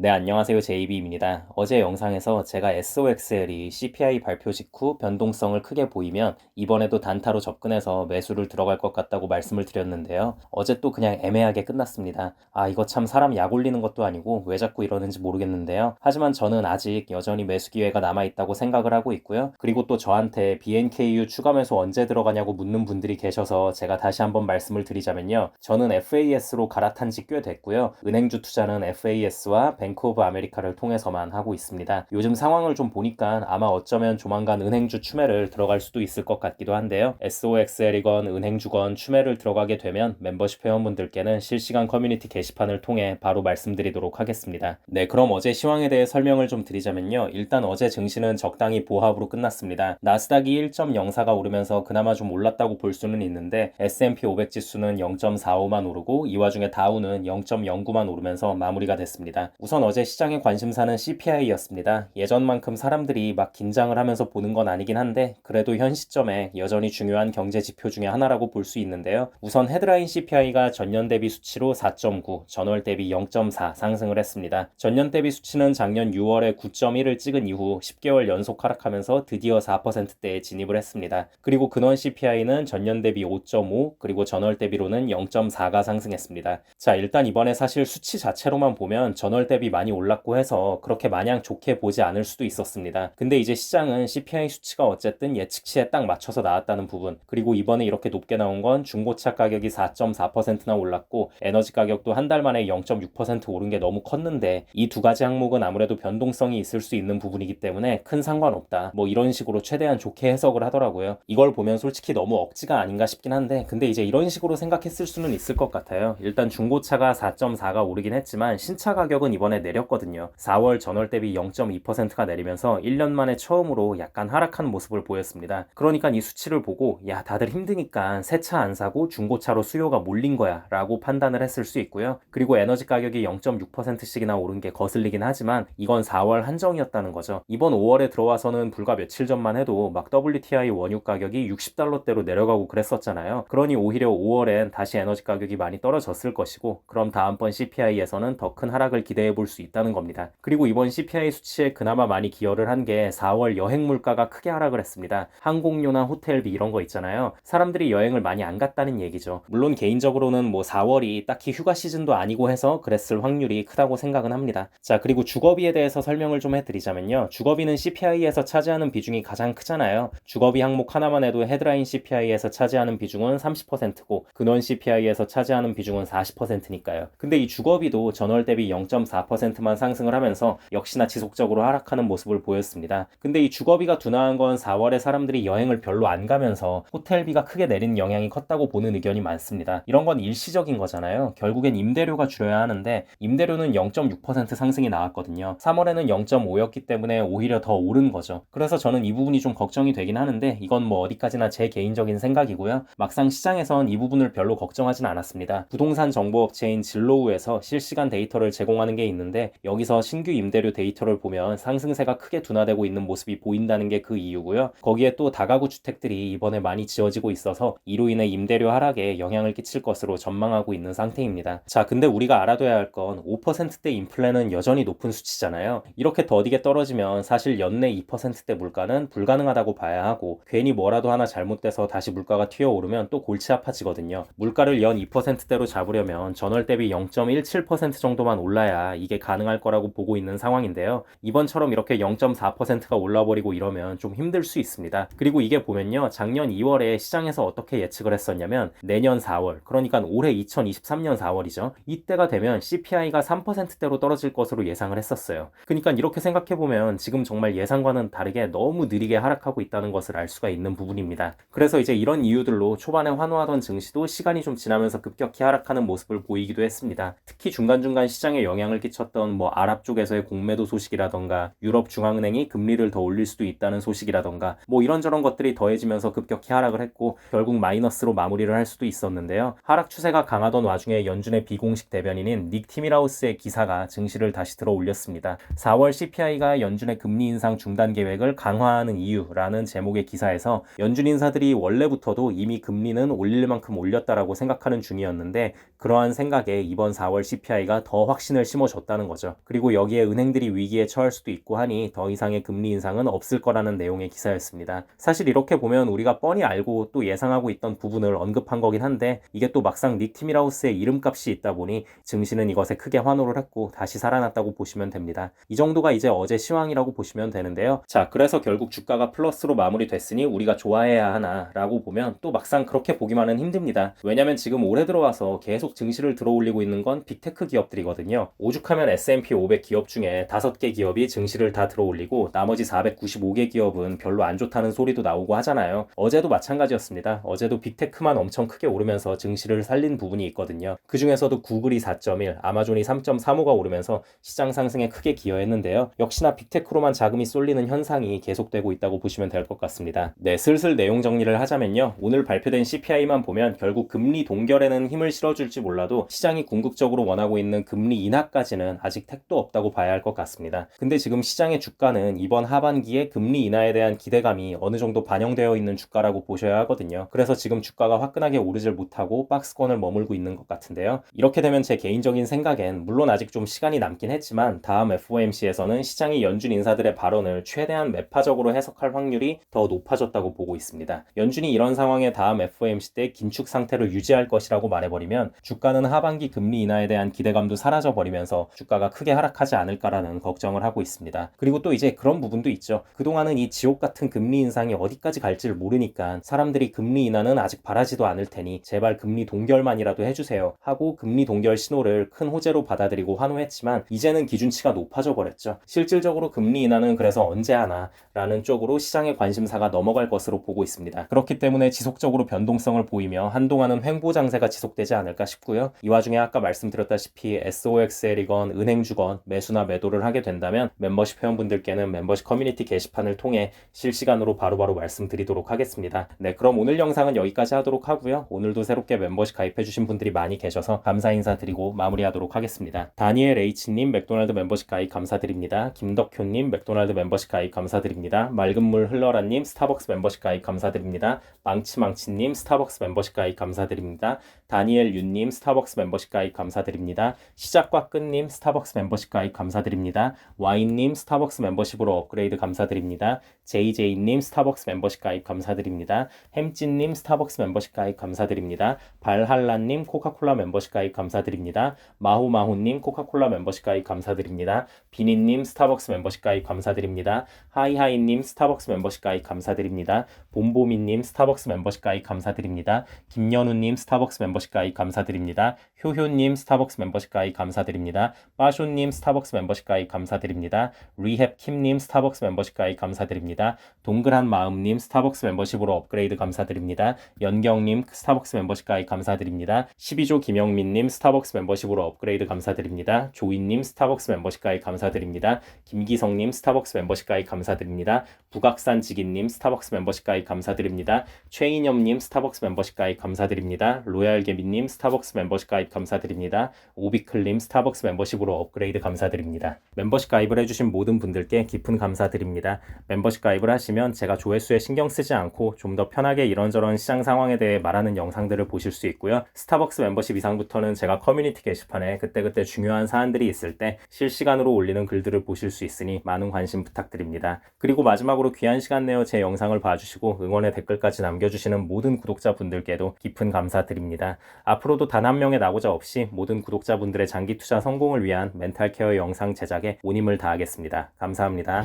네, 안녕하세요. JB입니다. 어제 영상에서 제가 SOXL이 CPI 발표 직후 변동성을 크게 보이면 이번에도 단타로 접근해서 매수를 들어갈 것 같다고 말씀을 드렸는데요. 어제 또 그냥 애매하게 끝났습니다. 이거 참 사람 약 올리는 것도 아니고 왜 자꾸 이러는지 모르겠는데요. 하지만 저는 아직 여전히 매수 기회가 남아있다고 생각을 하고 있고요. 그리고 또 저한테 BNKU 추가 매수 언제 들어가냐고 묻는 분들이 계셔서 제가 다시 한번 말씀을 드리자면요. 저는 FAS로 갈아탄 지 꽤 됐고요. 은행주 투자는 FAS와 뱅크 오브 아메리카를 통해서만 하고 있습니다. 요즘 상황을 좀 보니까 아마 어쩌면 조만간 은행주 추매를 들어갈 수도 있을 것 같기도 한데요. SOXL이건 은행주건 추매를 들어가게 되면 멤버십 회원분들께는 실시간 커뮤니티 게시판을 통해 바로 말씀드리도록 하겠습니다. 네, 그럼 어제 시황에 대해 설명을 좀 드리자면요. 일단 어제 증시는 적당히 보합으로 끝났습니다. 나스닥이 1.04가 오르면서 그나마 좀 올랐다고 볼 수는 있는데 S&P 500 지수는 0.45만 오르고 이 와중에 다우는 0.09만 오르면서 마무리가 됐습니다. 우선 어제 시장의 관심사는 CPI였습니다. 예전만큼 사람들이 막 긴장을 하면서 보는 건 아니긴 한데 그래도 현 시점에 여전히 중요한 경제 지표 중에 하나라고 볼 수 있는데요. 우선 헤드라인 CPI가 전년 대비 수치로 4.9, 전월 대비 0.4 상승을 했습니다. 전년 대비 수치는 작년 6월에 9.1을 찍은 이후 10개월 연속 하락하면서 드디어 4%대에 진입을 했습니다. 그리고 근원 CPI는 전년 대비 5.5, 그리고 전월 대비로는 0.4가 상승했습니다. 자, 일단 이번에 사실 수치 자체로만 보면 전월 대비 많이 올랐고 해서 그렇게 마냥 좋게 보지 않을 수도 있었습니다. 근데 이제 시장은 CPI 수치가 어쨌든 예측치에 딱 맞춰서 나왔다는 부분, 그리고 이번에 이렇게 높게 나온 건 중고차 가격이 4.4%나 올랐고 에너지 가격도 한 달 만에 0.6% 오른 게 너무 컸는데 이 두 가지 항목은 아무래도 변동성이 있을 수 있는 부분이기 때문에 큰 상관없다, 뭐 이런 식으로 최대한 좋게 해석을 하더라고요. 이걸 보면 솔직히 너무 억지가 아닌가 싶긴 한데 근데 이제 이런 식으로 생각했을 수는 있을 것 같아요. 일단 중고차가 4.4가 오르긴 했지만 신차 가격은 이번에 내렸거든요. 4월 전월 대비 0.2%가 내리면서 1년 만에 처음으로 약간 하락하는 모습을 보였습니다. 그러니까 이 수치를 보고 야, 다들 힘드니까 새 차 안 사고 중고차로 수요가 몰린 거야 라고 판단을 했을 수 있고요. 그리고 에너지 가격이 0.6%씩이나 오른 게 거슬리긴 하지만 이건 4월 한정이었다는 거죠. 이번 5월에 들어와서는 불과 며칠 전만 해도 막 WTI 원유 가격이 60달러대로 내려가고 그랬었잖아요. 그러니 오히려 5월엔 다시 에너지 가격이 많이 떨어졌을 것이고 그럼 다음번 CPI에서는 더 큰 하락을 기대해 볼 수 있다는 겁니다. 그리고 이번 CPI 수치에 그나마 많이 기여를 한 게 4월 여행 물가가 크게 하락을 했습니다. 항공료나 호텔비 이런 거 있잖아요. 사람들이 여행을 많이 안 갔다는 얘기죠. 물론 개인적으로는 뭐 4월이 딱히 휴가 시즌도 아니고 해서 그랬을 확률이 크다고 생각은 합니다. 자, 그리고 주거비에 대해서 설명을 좀 해드리자면요. 주거비는 CPI에서 차지하는 비중이 가장 크잖아요. 주거비 항목 하나만 해도 헤드라인 CPI에서 차지하는 비중은 30%고 근원 CPI에서 차지하는 비중은 40%니까요. 근데 이 주거비도 전월 대비 0.4%만 상승을 하면서 역시나 지속적으로 하락하는 모습을 보였습니다. 근데 이 주거비가 둔화한 건 4월에 사람들이 여행을 별로 안 가면서 호텔비가 크게 내린 영향이 컸다고 보는 의견이 많습니다. 이런 건 일시적인 거잖아요. 결국엔 임대료가 줄여야 하는데 임대료는 0.6% 상승이 나왔거든요. 3월에는 0.5였기 때문에 오히려 더 오른 거죠. 그래서 저는 이 부분이 좀 걱정이 되긴 하는데 이건 뭐 어디까지나 제 개인적인 생각이고요. 막상 시장에선 이 부분을 별로 걱정하진 않았습니다. 부동산 정보업체인 진로우에서 실시간 데이터를 제공하는 게 있는데 여기서 신규 임대료 데이터를 보면 상승세가 크게 둔화되고 있는 모습이 보인다는 게 그 이유고요. 거기에 또 다가구 주택들이 이번에 많이 지어지고 있어서 이로 인해 임대료 하락에 영향을 끼칠 것으로 전망하고 있는 상태입니다. 자, 근데 우리가 알아둬야 할 건 5%대 인플레는 여전히 높은 수치잖아요. 이렇게 더디게 떨어지면 사실 연내 2%대 물가는 불가능하다고 봐야 하고 괜히 뭐라도 하나 잘못돼서 다시 물가가 튀어오르면 또 골치 아파지거든요. 물가를 연 2%대로 잡으려면 전월 대비 0.17% 정도만 올라야 이게 가능할 거라고 보고 있는 상황인데요. 이번처럼 이렇게 0.4%가 올라버리고 이러면 좀 힘들 수 있습니다. 그리고 이게 보면요. 작년 2월에 시장에서 어떻게 예측을 했었냐면 내년 4월, 그러니까 올해 2023년 4월이죠. 이때가 되면 CPI가 3%대로 떨어질 것으로 예상을 했었어요. 그러니까 이렇게 생각해보면 지금 정말 예상과는 다르게 너무 느리게 하락하고 있다는 것을 알 수가 있는 부분입니다. 그래서 이제 이런 이유들로 초반에 환호하던 증시도 시간이 좀 지나면서 급격히 하락하는 모습을 보이기도 했습니다. 특히 중간중간 시장에 영향을 끼쳤던 뭐 아랍 쪽에서의 공매도 소식이라던가 유럽 중앙은행이 금리를 더 올릴 수도 있다는 소식이라던가 뭐 이런저런 것들이 더해지면서 급격히 하락을 했고 결국 마이너스로 마무리를 할 수도 있었는데요. 하락 추세가 강하던 와중에 연준의 비공식 대변인인 닉 티미라우스의 기사가 증시를 다시 들어 올렸습니다. 4월 CPI가 연준의 금리 인상 중단 계획을 강화하는 이유라는 제목의 기사에서 연준 인사들이 원래부터도 이미 금리는 올릴 만큼 올렸다라고 생각하는 중이었는데 그러한 생각에 이번 4월 CPI가 더 확신을 심어줬다. 없다는 거죠. 그리고 여기에 은행들이 위기에 처할 수도 있고 하니 더 이상의 금리 인상은 없을 거라는 내용의 기사였습니다. 사실 이렇게 보면 우리가 뻔히 알고 또 예상하고 있던 부분을 언급한 거긴 한데 이게 또 막상 닉 티밀하우스의 이름값이 있다 보니 증시는 이것에 크게 환호를 했고 다시 살아났다고 보시면 됩니다. 이 정도가 이제 어제 시황이라고 보시면 되는데요. 자, 그래서 결국 주가가 플러스로 마무리됐으니 우리가 좋아해야 하나 라고 보면 또 막상 그렇게 보기만은 힘듭니다. 왜냐면 지금 올해 들어와서 계속 증시를 들어올리고 있는 건 빅테크 기업들이거든요. 오죽하면 S&P 500 기업 중에 5개 기업이 증시를 다 들어올리고 나머지 495개 기업은 별로 안 좋다는 소리도 나오고 하잖아요. 어제도 마찬가지였습니다. 어제도 빅테크만 엄청 크게 오르면서 증시를 살린 부분이 있거든요. 그 중에서도 구글이 4.1, 아마존이 3.35가 오르면서 시장 상승에 크게 기여했는데요. 역시나 빅테크로만 자금이 쏠리는 현상이 계속되고 있다고 보시면 될 것 같습니다. 네, 슬슬 내용 정리를 하자면요. 오늘 발표된 CPI만 보면 결국 금리 동결에는 힘을 실어줄지 몰라도 시장이 궁극적으로 원하고 있는 금리 인하까지는 아직 택도 없다고 봐야 할 것 같습니다. 근데 지금 시장의 주가는 이번 하반기에 금리 인하에 대한 기대감이 어느 정도 반영되어 있는 주가라고 보셔야 하거든요. 그래서 지금 주가가 화끈하게 오르질 못하고 박스권을 머물고 있는 것 같은데요. 이렇게 되면 제 개인적인 생각엔 물론 아직 좀 시간이 남긴 했지만 다음 FOMC에서는 시장이 연준 인사들의 발언을 최대한 매파적으로 해석할 확률이 더 높아졌다고 보고 있습니다. 연준이 이런 상황에 다음 FOMC 때 긴축 상태를 유지할 것이라고 말해버리면 주가는 하반기 금리 인하에 대한 기대감도 사라져버리면서 주가가 크게 하락하지 않을까라는 걱정을 하고 있습니다. 그리고 또 이제 그런 부분도 있죠. 그동안은 이 지옥 같은 금리 인상이 어디까지 갈지를 모르니까 사람들이 금리 인하는 아직 바라지도 않을 테니 제발 금리 동결만이라도 해주세요 하고 금리 동결 신호를 큰 호재로 받아들이고 환호했지만 이제는 기준치가 높아져 버렸죠. 실질적으로 금리 인하는 그래서 언제 하나 라는 쪽으로 시장의 관심사가 넘어갈 것으로 보고 있습니다. 그렇기 때문에 지속적으로 변동성을 보이며 한동안은 횡보 장세가 지속되지 않을까 싶고요. 이 와중에 아까 말씀드렸다시피 SOXL이건 은행주건 매수나 매도를 하게 된다면 멤버십 회원분들께는 멤버십 커뮤니티 게시판을 통해 실시간으로 바로바로 말씀드리도록 하겠습니다. 네, 그럼 오늘 영상은 여기까지 하도록 하고요. 오늘도 새롭게 멤버십 가입해주신 분들이 많이 계셔서 감사 인사드리고 마무리하도록 하겠습니다. 다니엘 H님 맥도날드 멤버십 가입 감사드립니다. 김덕효님 맥도날드 멤버십 가입 감사드립니다. 맑은물 흘러라님 스타벅스 멤버십 가입 감사드립니다. 망치망치님 스타벅스 멤버십 가입 감사드립니다. 다니엘 윤님 스타벅스 멤버십 가입 감사드립니다. 시작과 끝님 스타벅스 멤버십 가입 감사드립니다. 와인님 스타벅스 멤버십으로 업그레이드 감사드립니다. JJ님 스타벅스 멤버십 가입 감사드립니다. 햄찐님 스타벅스 멤버십 가입 감사드립니다. 발할라님 코카콜라 멤버십 가입 감사드립니다. 마호마호님 코카콜라 멤버십 가입 감사드립니다. 비니님 스타벅스 멤버십 가입 감사드립니다. 하이하이님 스타벅스 멤버십 가입 감사드립니다. 봄보미님 스타벅스 멤버십 가입 감사드립니다. 김연우님 스타벅스 멤버십 가입 감사드립니다. 효효님 스타벅스 멤버십 가입 감사드립니다. 빠쇼님 스타벅스 멤버십 가입 감사드립니다. 리헵킴님 스타벅스 멤버십 가입 감사드립니다. 동글한 마음님 스타벅스 멤버십으로 업그레이드 감사드립니다. 연경님 스타벅스 멤버십 가입 감사드립니다. 12조 김영민님 스타벅스 멤버십으로 업그레이드 감사드립니다. 조이님 스타벅스 멤버십 가입 감사드립니다. 김기성님 스타벅스 멤버십 가입 감사드립니다. 북악산지기님 스타벅스 멤버십 가입 감사드립니다. 최인엽님 스타벅스 멤버십 가입 감사드립니다. 로얄개비님 스타벅스 멤버십 가입 감사드립니다. 오비클님 스타벅스 멤버십으로 업그레이드 감사드립니다. 멤버십 가입을 해주신 모든 분들께 깊은 감사드립니다. 멤버십 가입을 하시면 제가 조회수에 신경 쓰지 않고 좀 더 편하게 이런저런 시장 상황에 대해 말하는 영상들을 보실 수 있고요. 스타벅스 멤버십 이상부터는 제가 커뮤니티 게시판에 그때그때 중요한 사안들이 있을 때 실시간으로 올리는 글들을 보실 수 있으니 많은 관심 부탁드립니다. 그리고 마지막으로 귀한 시간 내어 제 영상을 봐주시고 응원의 댓글까지 남겨주시는 모든 구독자분들께도 깊은 감사드립니다. 앞으로도 단 한 명의 낙오자 없이 모든 구독자분들의 장기 투자 성공을 위한 멘탈 케어 영상 제작에 온 힘을 다하겠습니다. 감사합니다.